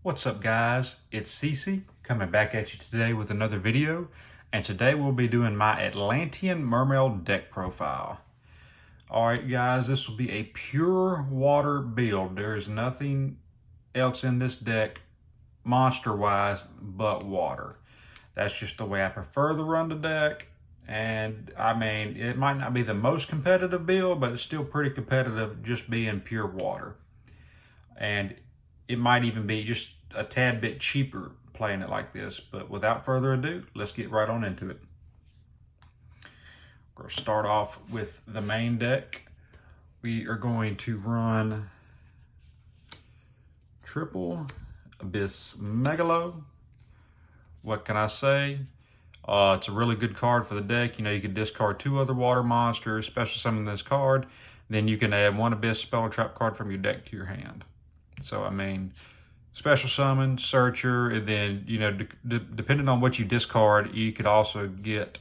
What's up guys, it's CC coming back at you today with another video, and today we'll be doing my Atlantean Mermail deck profile. Alright guys, this will be a pure water build. There is nothing else in this deck monster wise but water. That's just the way I prefer to run the deck, and I mean it might not be the most competitive build, but it's still pretty competitive just being pure water. And it might even be just a tad bit cheaper playing it like this. But without further ado, let's get right on into it. We're going to start off with the main deck. We are going to run triple Abyss Megalo. What can I say? It's a really good card for the deck. You know, you can discard 2 other water monsters, special summon this card. Then you can add 1 Abyss Spell or Trap card from your deck to your hand. So, I mean, special summon, searcher, and then, you know, depending on what you discard, you could also get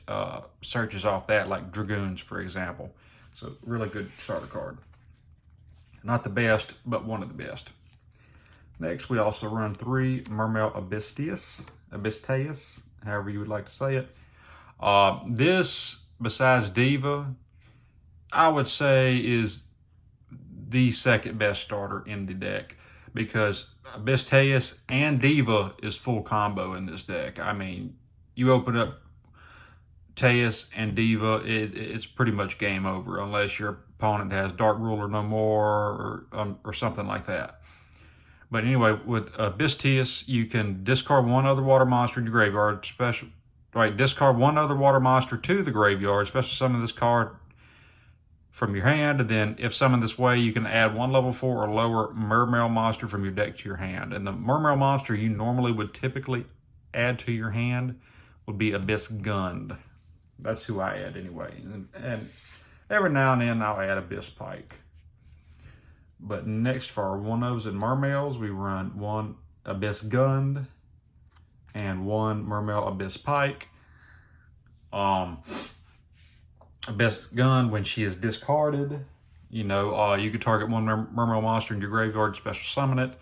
searches off that, like Dragoons, for example. So, really good starter card. Not the best, but one of the best. Next, we also run 3 Mermail Abyssteus, however you would like to say it. This, besides Diva, I would say is the second best starter in the deck, because Abyssteus and Diva is full combo in this deck. I mean, you open up Teus and Diva, it's pretty much game over unless your opponent has Dark Ruler no more or something like that. But anyway, with Abyssteus, you can discard 1 other water monster in your graveyard. Discard 1 other water monster to the graveyard. Special summon this card from your hand, and then if summoned this way, you can add 1 level 4 or lower Mermail monster from your deck to your hand. And the Mermail monster you normally would typically add to your hand would be Abyss Gund. That's who I add anyway. And every now and then I'll add Abyss Pike. But next, for our 1-ofs and Mermails, we run 1 Abyss Gund and 1 Mermail Abyss Pike. Abyss Gun, when she is discarded, you know, you can target 1 Mermail monster in your graveyard, special summon it.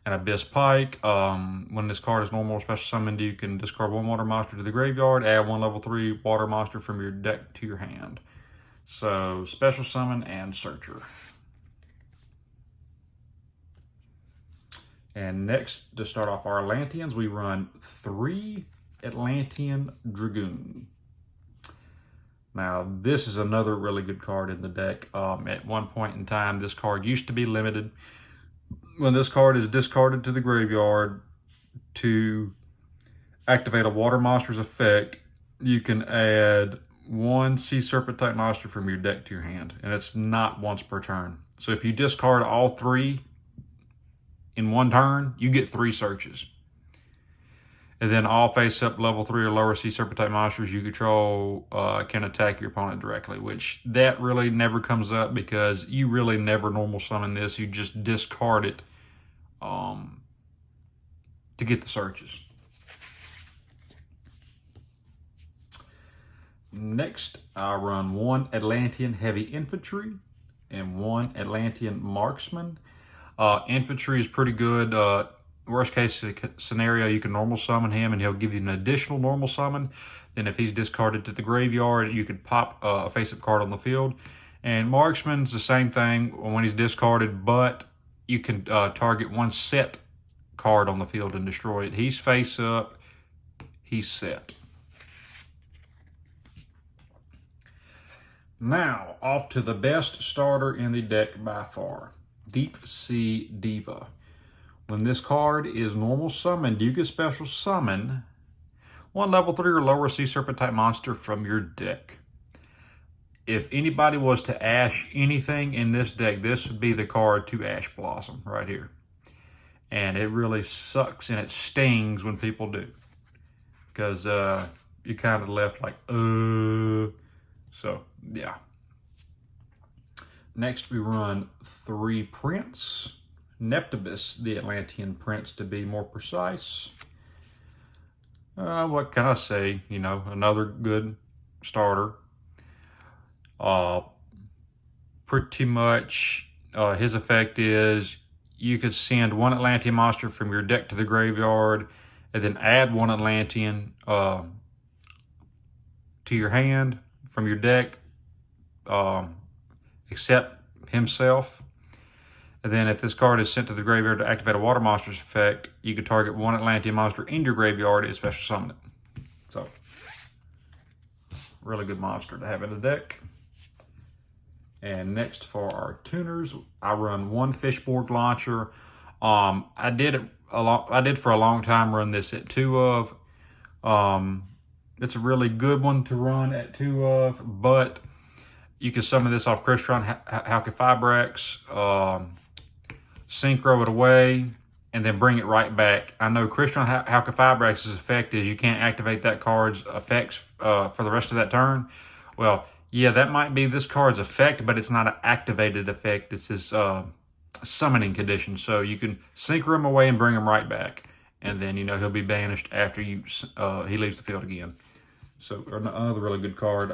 And Abyss Pike, when this card is normal special summoned, you can discard 1 water monster to the graveyard, add 1 level 3 water monster from your deck to your hand. So, special summon and searcher. And next, to start off our Atlanteans, we run 3 Atlantean Dragoon. Now, this is another really good card in the deck. At one point in time, this card used to be limited. When this card is discarded to the graveyard to activate a water monster's effect, you can add 1 Sea Serpent type monster from your deck to your hand. And it's not once per turn. So if you discard all 3 in 1 turn, you get 3 searches. And then all face-up level 3 or lower Sea Serpent type monsters you control can attack your opponent directly, which that really never comes up because you really never normal summon this. You just discard it to get the searches. Next, I run 1 Atlantean Heavy Infantry and 1 Atlantean Marksman. Infantry is pretty good. Worst case scenario, you can normal summon him and he'll give you an additional normal summon. Then if he's discarded to the graveyard, you could pop a face-up card on the field. And Marksman's the same thing when he's discarded, but you can target 1 set card on the field and destroy it. He's face-up, he's set. Now, off to the best starter in the deck by far, Deep Sea Diva. When this card is normal summoned, you can special summon 1 level 3 or lower Sea Serpent type monster from your deck. If anybody was to Ash anything in this deck, this would be the card to Ash Blossom right here. And it really sucks and it stings when people do, because you kind of left like, So, yeah. Next, we run 3 Prince. Neptibus, the Atlantean Prince, to be more precise. What can I say? You know, another good starter. Pretty much his effect is you could send one Atlantean monster from your deck to the graveyard, and then add one Atlantean to your hand from your deck, except himself. And then if this card is sent to the graveyard to activate a water monster's effect, you can target one Atlantean monster in your graveyard and special summon it. So, really good monster to have in the deck. And next for our tuners, I run one Fishborg launcher. I did for a long time run this at 2 of. It's a really good one to run at 2 of, but you can summon this off Crystron, Halqifibrax, synchro it away, and then bring it right back. I know Crystron Halqifibrax's effect is you can't activate that card's effects for the rest of that turn. Well, yeah, that might be this card's effect, but it's not an activated effect. It's his summoning condition. So you can synchro him away and bring him right back. And then, he'll be banished after he leaves the field again. So another really good card.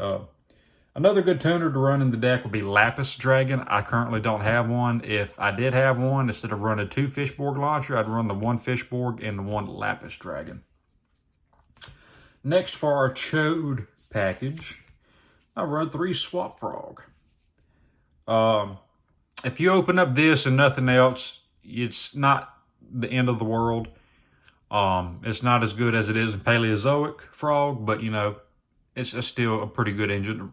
Another good tuner to run in the deck would be Lapis Dragon. I currently don't have one. If I did have one, instead of running 2 Fishborg launcher, I'd run the 1 Fishborg and the 1 Lapis Dragon. Next for our Chode package, I run 3 Swap Frog. If you open up this and nothing else, it's not the end of the world. It's not as good as it is in Paleozoic Frog, but it's still a pretty good engine.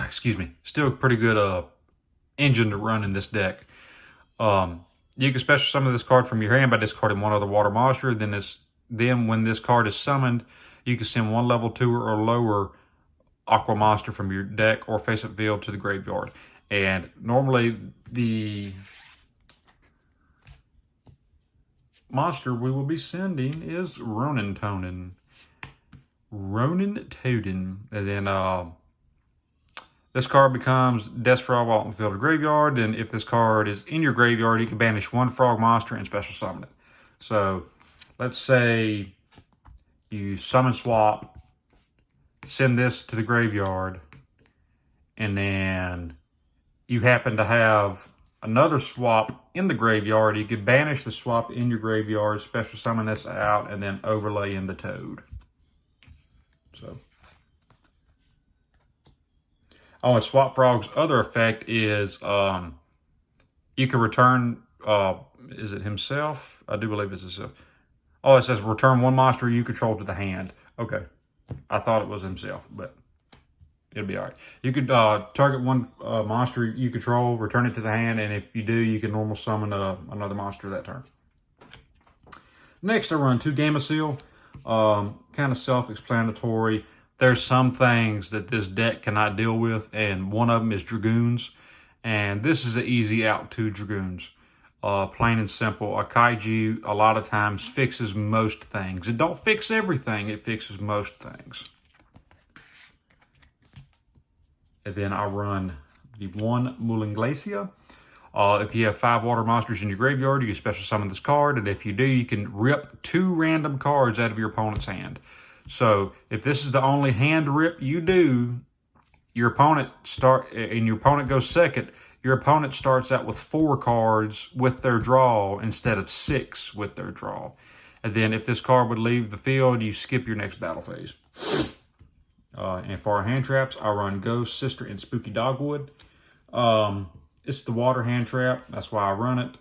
Excuse me. Still a pretty good engine to run in this deck. You can special summon this card from your hand by discarding one other water monster. Then when this card is summoned, you can send one level 2 or lower aqua monster from your deck or face-up field to the graveyard. And normally the monster we will be sending is Ronin Tonin. And then this card becomes Death Frog while on the field or graveyard. And if this card is in your graveyard, you can banish 1 frog monster and special summon it. So let's say you summon swap, send this to the graveyard, and then you happen to have another swap in the graveyard. You could banish the swap in your graveyard, special summon this out, and then overlay in the Toad. So, and Swap Frog's other effect is you can return, is it himself? I do believe it's himself. Oh, it says return 1 monster you control to the hand. Okay. I thought it was himself, but it'll be all right. You could target 1 monster you control, return it to the hand, and if you do, you can normal summon another monster that turn. Next, I run 2 Gamma Seal. Kind of self-explanatory. There's some things that this deck cannot deal with, and one of them is Dragoons. And this is an easy out to Dragoons. Plain and simple. A kaiju a lot of times fixes most things. It don't fix everything, it fixes most things. And then I run the 1 Mulinglacia. If you have 5 water monsters in your graveyard, you can special summon this card. And if you do, you can rip 2 random cards out of your opponent's hand. So if this is the only hand rip you do, your opponent goes second, your opponent starts out with 4 cards with their draw instead of 6 with their draw. And then if this card would leave the field, you skip your next battle phase. And for our hand traps, I run Ghost, Sister, and Spooky Dogwood. It's the water hand trap. That's why I run it.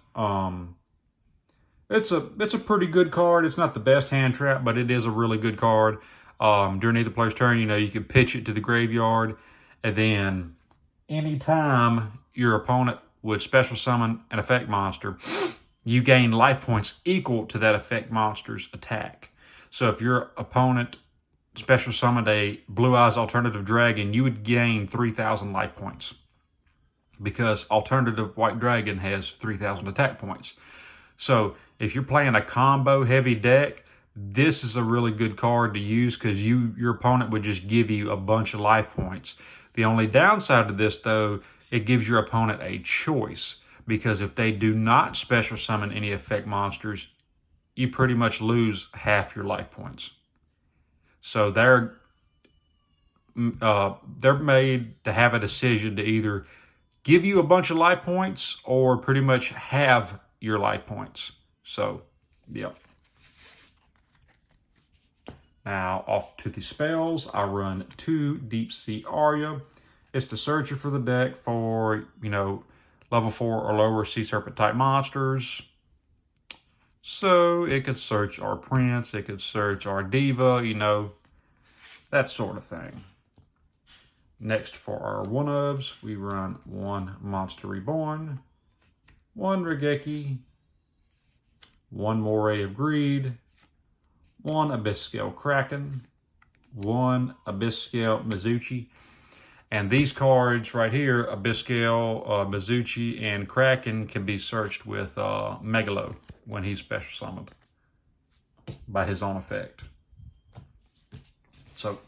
It's a pretty good card. It's not the best hand trap, but it is a really good card. During either player's turn, you can pitch it to the graveyard, and then anytime your opponent would special summon an effect monster, you gain life points equal to that effect monster's attack. So if your opponent special summoned a Blue Eyes Alternative Dragon, you would gain 3,000 life points, because Alternative White Dragon has 3,000 attack points. So if you're playing a combo heavy deck, this is a really good card to use, because your opponent would just give you a bunch of life points. The only downside to this, though, it gives your opponent a choice, because if they do not special summon any effect monsters, you pretty much lose half your life points. So they're made to have a decision to either give you a bunch of life points or pretty much have your life points. So, yep. Now, off to the spells, I run 2 Deep Sea Aria. It's the searcher for the deck for, level 4 or lower Sea Serpent type monsters. So, it could search our Prince, it could search our Diva, that sort of thing. Next, for our 1-ofs, we run 1 Monster Reborn, 1 Regeki, 1 Moray of Greed, 1 Abyss Scale Kraken, 1 Abyss Scale Mizuchi. And these cards right here, Abyss Scale, Mizuchi, and Kraken, can be searched with Megalo when he's special summoned by his own effect. So,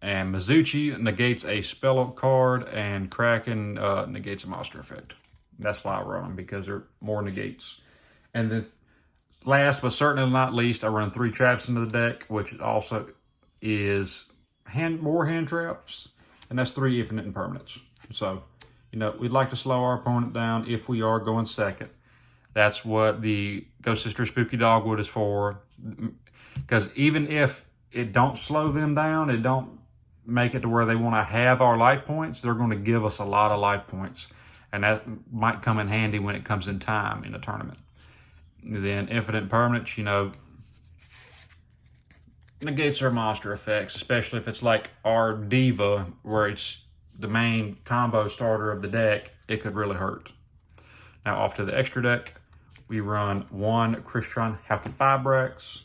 and Mizuchi negates a spell card, and Kraken negates a monster effect. That's why I run them, because they're more negates. And then last but certainly not least, I run 3 traps into the deck, which also is more hand traps, and that's 3 infinite impermanents. So, we'd like to slow our opponent down if we are going second. That's what the Ghost Sister Spooky Dogwood is for. Because even if it don't slow them down, it don't make it to where they want to have our life points, they're going to give us a lot of life points. And that might come in handy when it comes in time in a tournament. Then infinite permanents, negates our monster effects, especially if it's like our Diva, where it's the main combo starter of the deck, it could really hurt. Now off to the extra deck, we run 1 Crystron Halqifibrax.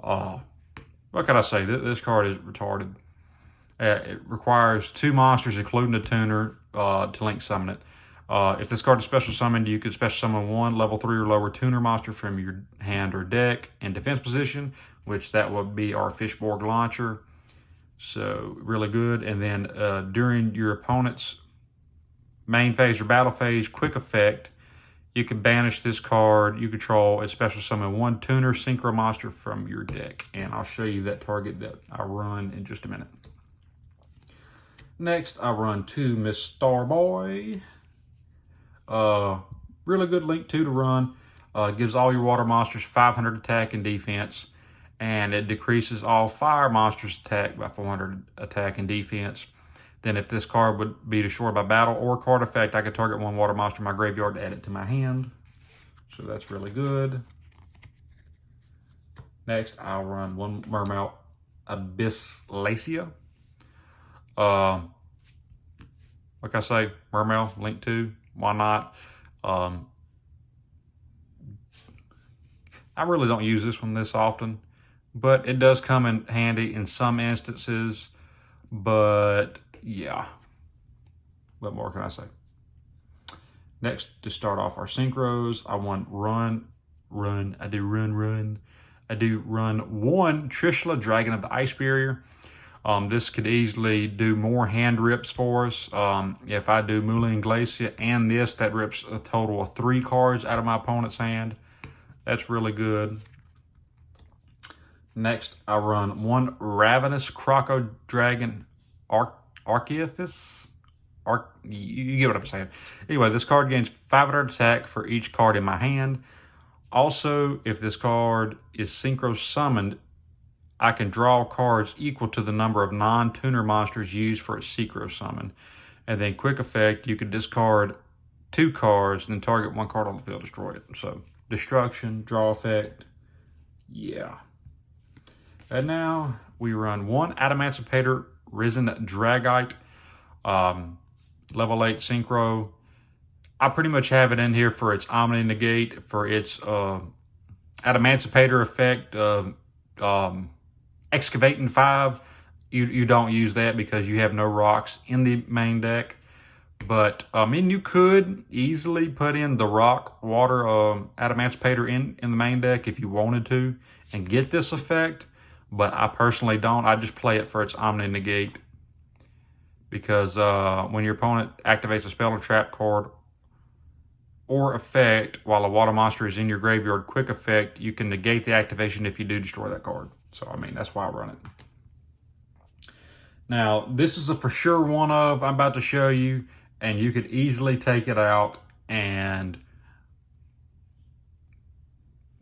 What can I say? This card is retarded. It requires 2 monsters, including a tuner, to link summon it. If this card is special summoned, you could special summon 1 level 3 or lower tuner monster from your hand or deck in defense position, which that would be our Fishborg Launcher. So, really good. And then during your opponent's main phase or battle phase quick effect, you can banish this card you control and special summon 1 tuner synchro monster from your deck. And I'll show you that target that I run in just a minute. Next, I run 2 Miss Starboy. Really good link 2 to run. Gives all your water monsters 500 attack and defense. And it decreases all fire monsters' attack by 400 attack and defense. Then if this card would be destroyed by battle or card effect, I could target 1 water monster in my graveyard to add it to my hand. So that's really good. Next, I'll run 1 Mermail Abysslacia. Like I say, Mermail, link 2. Why not? I really don't use this one this often, but it does come in handy in some instances. But yeah, what more can I say? Next, to start off our synchros, I want run. I do run 1 Trishula, Dragon of the Ice Barrier. This could easily do more hand rips for us. If I do Mulian Glacia and this, that rips a total of 3 cards out of my opponent's hand. That's really good. Next, I run 1 Ravenous Croco Dragon Arceus. You get what I'm saying. Anyway, this card gains 500 attack for each card in my hand. Also, if this card is synchro summoned, I can draw cards equal to the number of non-tuner monsters used for its synchro summon. And then quick effect, you can discard 2 cards and then target 1 card on the field, destroy it. So destruction, draw effect, yeah. And now we run 1 Adamancipator Risen Dragite, level 8 synchro. I pretty much have it in here for its Omni Negate, for its Adamancipator effect of Excavating 5. You don't use that because you have no rocks in the main deck. But you could easily put in the rock water Adamancipator in the main deck if you wanted to and get this effect. But I personally don't. I just play it for its Omni Negate. Because when your opponent activates a spell or trap card or effect while a water monster is in your graveyard, quick effect, you can negate the activation if you do destroy that card. So, that's why I run it. Now, this is a for sure one of I'm about to show you, and you could easily take it out. And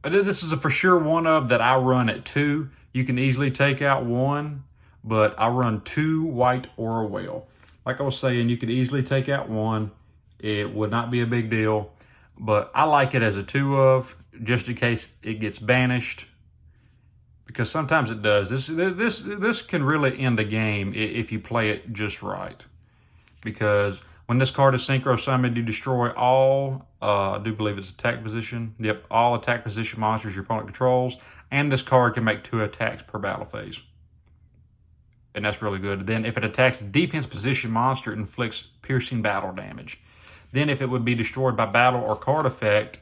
this is a for sure one of that I run at 2. You can easily take out 1, but I run 2 white or a whale. Like I was saying, you could easily take out 1. It would not be a big deal, but I like it as a 2 of, just in case it gets banished, because sometimes it does. This can really end a game if you play it just right, because when this card is synchro summoned, you destroy all, I do believe it's attack position. Yep, all attack position monsters your opponent controls, and this card can make 2 attacks per battle phase. And that's really good. Then if it attacks a defense position monster, it inflicts piercing battle damage. Then if it would be destroyed by battle or card effect,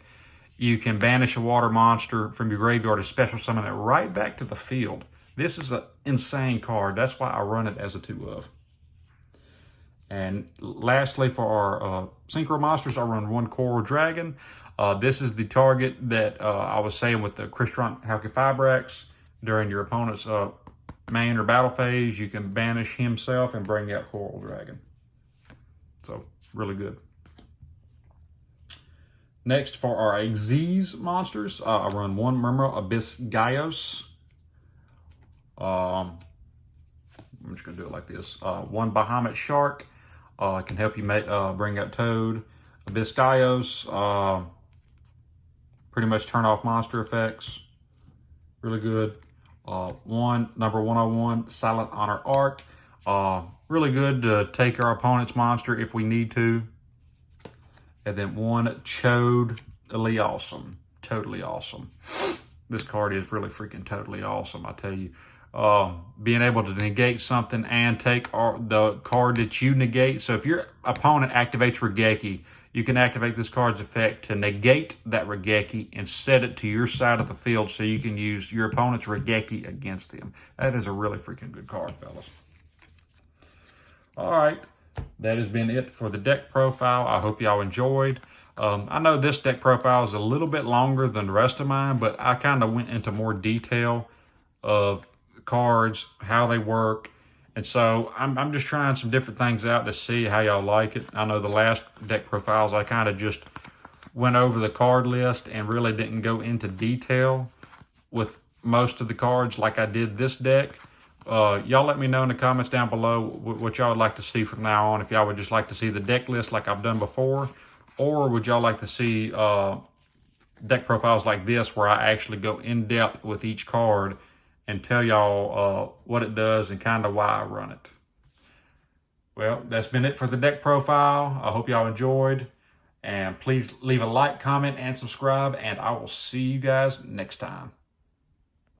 you can banish a water monster from your graveyard and special summon it right back to the field. This is an insane card. That's why I run it as a 2 of. And lastly, for our synchro monsters, I run 1 Coral Dragon. This is the target that I was saying with the Crystron Halqifibrax. During your opponent's main or battle phase, you can banish himself and bring out Coral Dragon. So, really good. Next, for our Xyz monsters, I run 1 Mermail Abyss Gyos. I'm just going to do it like this. 1 Bahamut Shark. Can help you bring out Toad. Abyss Gyos. Pretty much turn off monster effects. Really good. Number 101, Silent Honor Arc. Really good to take our opponent's monster if we need to. And then 1 Totally Awesome. Totally awesome. This card is really freaking totally awesome, I tell you. Being able to negate something and take the card that you negate. So if your opponent activates Regeki, you can activate this card's effect to negate that Regeki and set it to your side of the field so you can use your opponent's Regeki against him. That is a really freaking good card, fellas. All right. That has been it for the deck profile. I hope y'all enjoyed. I know this deck profile is a little bit longer than the rest of mine, but I kind of went into more detail of cards, how they work. And so I'm just trying some different things out to see how y'all like it. I know the last deck profiles, I kind of just went over the card list and really didn't go into detail with most of the cards like I did this deck. Y'all let me know in the comments down below what y'all would like to see from now on. If y'all would just like to see the deck list like I've done before, or would y'all like to see deck profiles like this where I actually go in depth with each card and tell y'all what it does and kind of why I run it. Well, that's been it for the deck profile. I hope y'all enjoyed. And please leave a like, comment, and subscribe. And I will see you guys next time.